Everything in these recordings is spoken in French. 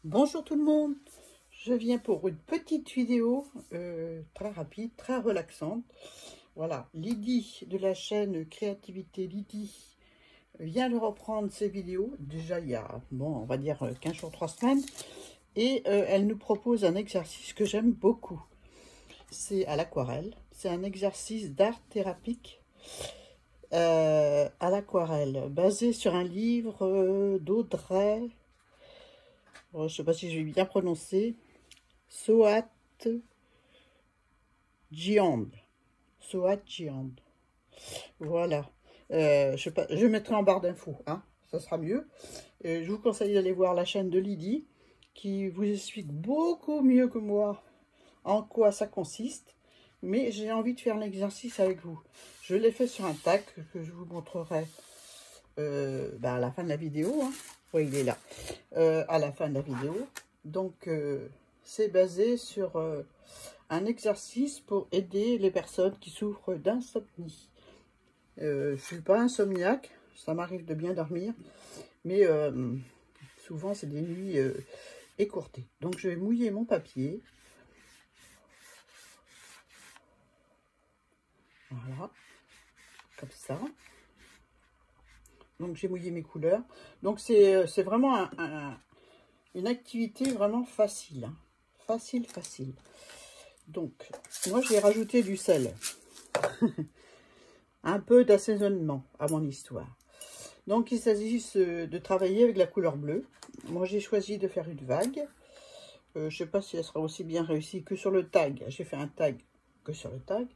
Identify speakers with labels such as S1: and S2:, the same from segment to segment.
S1: Bonjour tout le monde, je viens pour une petite vidéo très rapide, très relaxante. Voilà, Lydie de la chaîne Créativité Lydie vient de reprendre ses vidéos, déjà il y a, bon, on va dire 15 jours, 3 semaines. Et elle nous propose un exercice que j'aime beaucoup. C'est à l'aquarelle, c'est un exercice d'art thérapeutique à l'aquarelle, basé sur un livre d'Audrey. Je ne sais pas si je vais bien prononcer. Soat Jiand. Soat Jiand. Voilà. Je mettrai en barre d'infos. Hein, ça sera mieux. Je vous conseille d'aller voir la chaîne de Lydie, qui vous explique beaucoup mieux que moi en quoi ça consiste. Mais j'ai envie de faire l'exercice avec vous. Je l'ai fait sur un tag que je vous montrerai à la fin de la vidéo. Hein. Oui, il est là. À la fin de la vidéo. Donc, c'est basé sur un exercice pour aider les personnes qui souffrent d'insomnie. Je ne suis pas insomniaque, ça m'arrive de bien dormir, mais souvent c'est des nuits écourtées. Donc, je vais mouiller mon papier. Voilà, comme ça. Donc, j'ai mouillé mes couleurs. Donc, c'est vraiment une activité vraiment facile. Hein. Facile, facile. Donc, moi, j'ai rajouté du sel. Un peu d'assaisonnement à mon histoire. Donc, il s'agit de travailler avec la couleur bleue. Moi, j'ai choisi de faire une vague. Je ne sais pas si elle sera aussi bien réussie que sur le tag. J'ai fait un tag que sur le tag.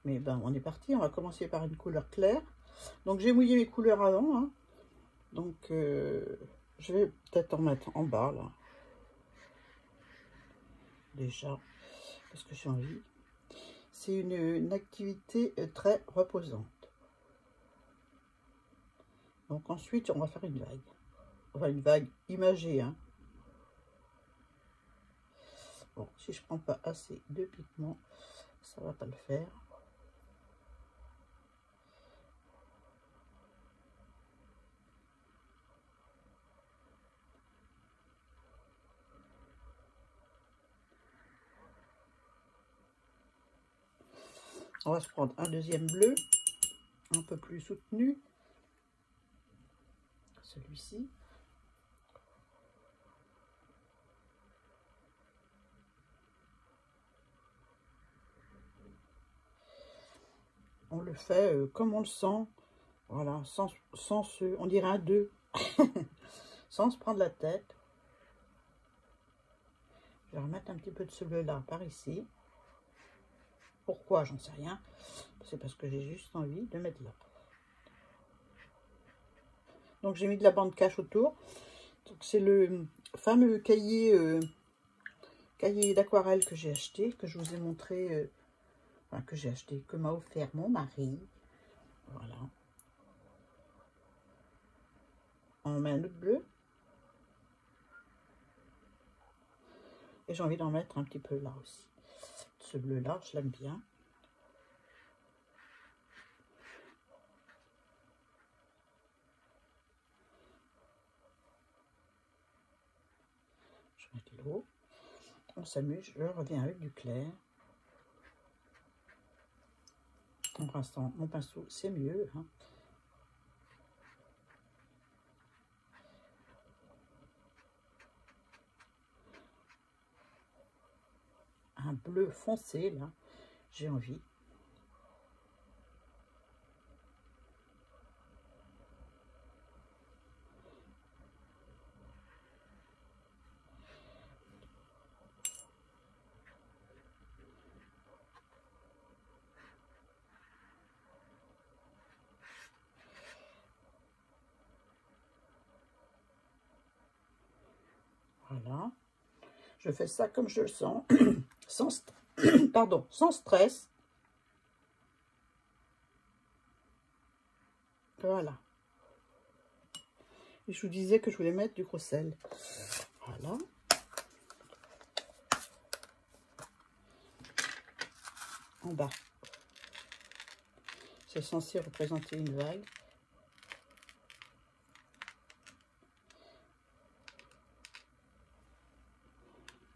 S1: Mais ben, on est parti. On va commencer par une couleur claire. Donc, j'ai mouillé mes couleurs avant. Hein. Donc, je vais peut-être en mettre en bas, là. Déjà, parce que j'ai envie. C'est une activité très reposante. Donc, ensuite, on va faire une vague. Enfin, une vague imagée, hein. Bon, si je prends pas assez de pigments, ça va pas le faire. On va se prendre un deuxième bleu, un peu plus soutenu. Celui-ci. On le fait comme on le sent. Voilà, sans se... On dirait un 2. Sans se prendre la tête. Je vais remettre un petit peu de ce bleu-là par ici. Pourquoi? J'en sais rien. C'est parce que j'ai juste envie de mettre là. Donc, j'ai mis de la bande cache autour. C'est le fameux cahier d'aquarelle que j'ai acheté, que je vous ai montré, que j'ai acheté, que m'a offert mon mari. Voilà. On met un autre bleu. Et j'ai envie d'en mettre un petit peu là aussi. Ce bleu-là, je l'aime bien. Je mets de l'eau. On s'amuse, je reviens avec du clair. En rinçant mon pinceau, c'est mieux. Hein. Un bleu foncé, là, j'ai envie. Voilà. Je fais ça comme je le sens, sans stress. Voilà. Et je vous disais que je voulais mettre du gros sel. Voilà. En bas. C'est censé représenter une vague.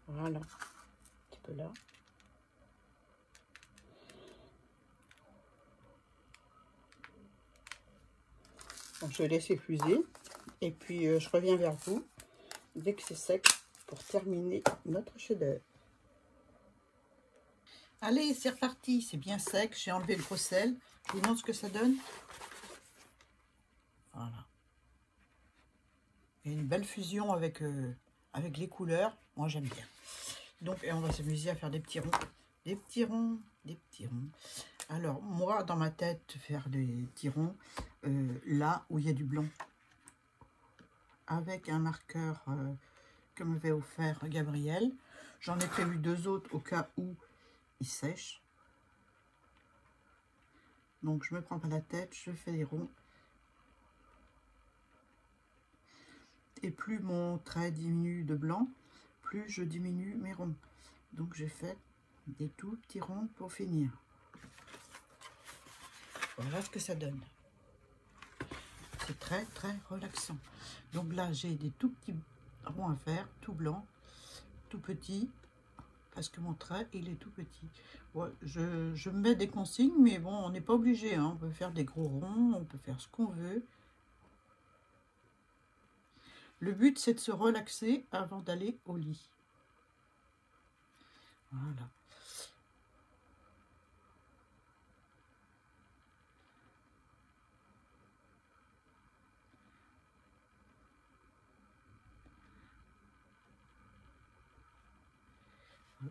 S1: Voilà, un petit peu là. Donc je laisse effuser et puis je reviens vers vous dès que c'est sec pour terminer notre chef-d'œuvre. Allez, c'est reparti, c'est bien sec, j'ai enlevé le gros sel. Je vous montre ce que ça donne. Voilà. Et une belle fusion avec, avec les couleurs, moi j'aime bien. Donc et on va s'amuser à faire des petits ronds. Des petits ronds, des petits ronds. Alors moi dans ma tête, faire des petits ronds là où il y a du blanc. Avec un marqueur que m'avait offert Gabriel. J'en ai prévu 2 autres au cas où il sèche. Donc je me prends pas la tête, je fais des ronds. Et plus mon trait diminue de blanc, plus je diminue mes ronds. Donc j'ai fait des tout petits ronds pour finir. Voilà ce que ça donne. C'est très très relaxant. Donc là j'ai des tout petits ronds à faire, tout blanc, tout petit, parce que mon trait il est tout petit. Ouais, je mets des consignes, mais bon, on n'est pas obligé, hein. On peut faire des gros ronds, on peut faire ce qu'on veut. Le but c'est de se relaxer avant d'aller au lit. Voilà.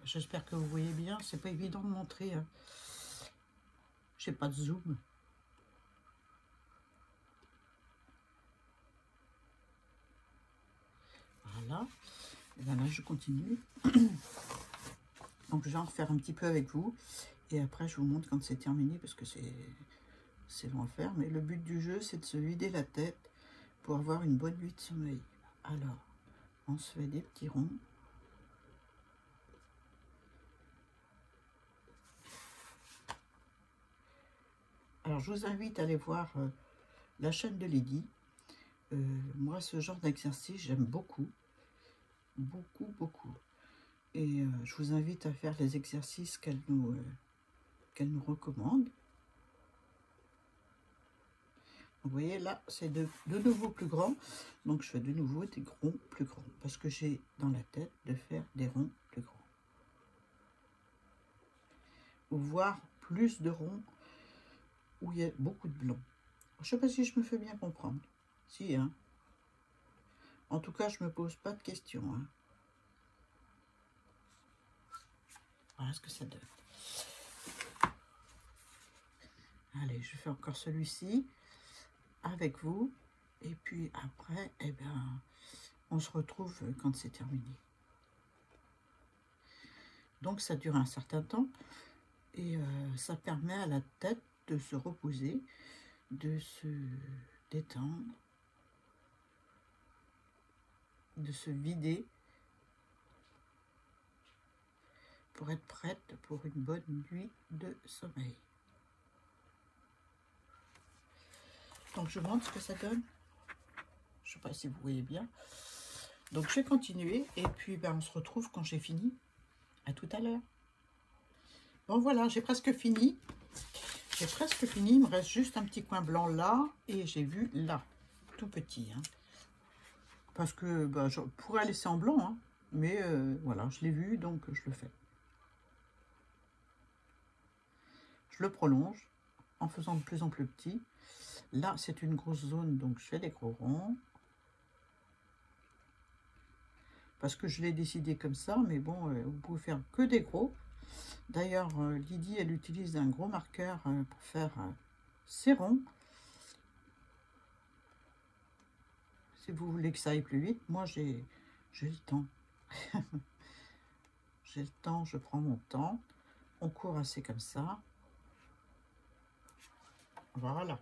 S1: J'espère que vous voyez bien, c'est pas évident de montrer. Hein. J'ai pas de zoom. Voilà. Et bien là, je continue. Donc, je vais en refaire un petit peu avec vous. Et après, je vous montre quand c'est terminé parce que c'est long à faire. Mais le but du jeu, c'est de se vider la tête pour avoir une bonne nuit de sommeil. Alors, on se fait des petits ronds. Alors, je vous invite à aller voir la chaîne de Lydie. Moi, ce genre d'exercice, j'aime beaucoup. Beaucoup, beaucoup. Et je vous invite à faire les exercices qu'elle nous recommande. Vous voyez, là, c'est de nouveau plus grand. Donc, je fais de nouveau des ronds plus grands. Parce que j'ai dans la tête de faire des ronds plus grands. Ou voir plus de ronds où il y a beaucoup de blanc. Je ne sais pas si je me fais bien comprendre. Si, hein. En tout cas, je ne me pose pas de questions. Hein. Voilà ce que ça donne. Allez, je fais encore celui-ci avec vous. Et puis après, eh ben, on se retrouve quand c'est terminé. Donc, ça dure un certain temps. Et ça permet à la tête de se reposer, de se détendre, de se vider pour être prête pour une bonne nuit de sommeil. Donc je montre ce que ça donne. Je ne sais pas si vous voyez bien. Donc je vais continuer et puis ben, on se retrouve quand j'ai fini. À tout à l'heure. Bon voilà, j'ai presque fini. J'ai presque fini. Il me reste juste un petit coin blanc là et j'ai vu là, tout petit. Hein. Parce que ben, je pourrais laisser en blanc, hein, mais voilà, je l'ai vu donc je le fais. Je le prolonge en faisant de plus en plus petit. Là, c'est une grosse zone, donc je fais des gros ronds. Parce que je l'ai décidé comme ça, mais bon, vous pouvez faire que des gros. D'ailleurs, Lydie, elle utilise un gros marqueur pour faire ses ronds. Si vous voulez que ça aille plus vite, moi j'ai le temps. J'ai le temps, je prends mon temps. On court assez comme ça. Voilà.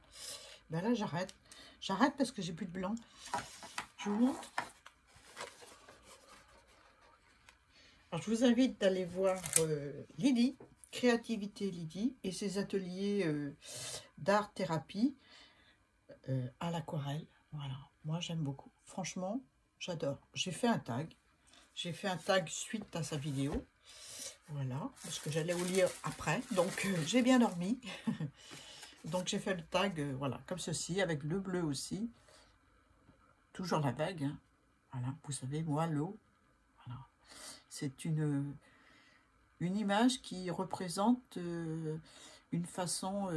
S1: Ben là, j'arrête. J'arrête parce que j'ai plus de blanc. Je vous montre. Alors, je vous invite d'aller voir Lydie, Créativité Lydie, et ses ateliers d'art-thérapie à l'aquarelle. Voilà, moi j'aime beaucoup. Franchement, j'adore. J'ai fait un tag. J'ai fait un tag suite à sa vidéo. Voilà, parce que j'allais au lire après. Donc, j'ai bien dormi. Donc, j'ai fait le tag, voilà, comme ceci, avec le bleu aussi. Toujours la vague, hein. Voilà, vous savez, moi, l'eau. Voilà. C'est une image qui représente une façon,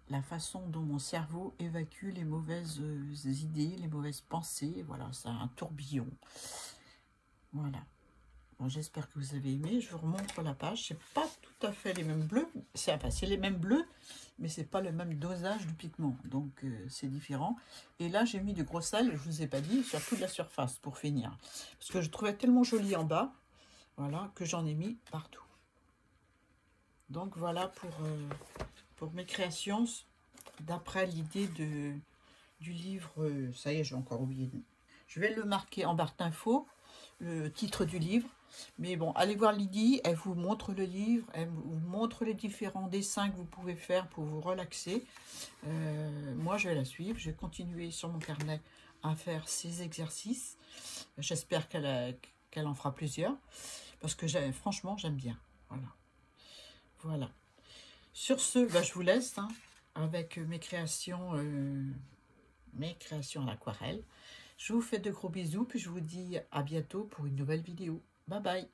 S1: la façon dont mon cerveau évacue les mauvaises idées, les mauvaises pensées. Voilà, c'est un tourbillon. Voilà. Bon, j'espère que vous avez aimé. Je vous remontre la page. C'est pas tout à fait les mêmes bleus. C'est les mêmes bleus, mais c'est pas le même dosage du pigment. Donc, c'est différent. Et là, j'ai mis du gros sel, je vous ai pas dit, sur toute la surface pour finir. Parce que je trouvais tellement joli en bas, voilà, que j'en ai mis partout. Donc, voilà pour mes créations, d'après l'idée du livre. Ça y est, j'ai encore oublié. Je vais le marquer en barre d'infos, le titre du livre. Mais bon, allez voir Lydie, elle vous montre le livre, elle vous montre les différents dessins que vous pouvez faire pour vous relaxer. Moi, je vais la suivre, je vais continuer sur mon carnet à faire ces exercices. J'espère qu'elle en fera plusieurs, parce que franchement, j'aime bien. Voilà. Voilà. Sur ce, bah, je vous laisse hein, avec mes créations à l'aquarelle. Je vous fais de gros bisous, puis je vous dis à bientôt pour une nouvelle vidéo. Bye bye.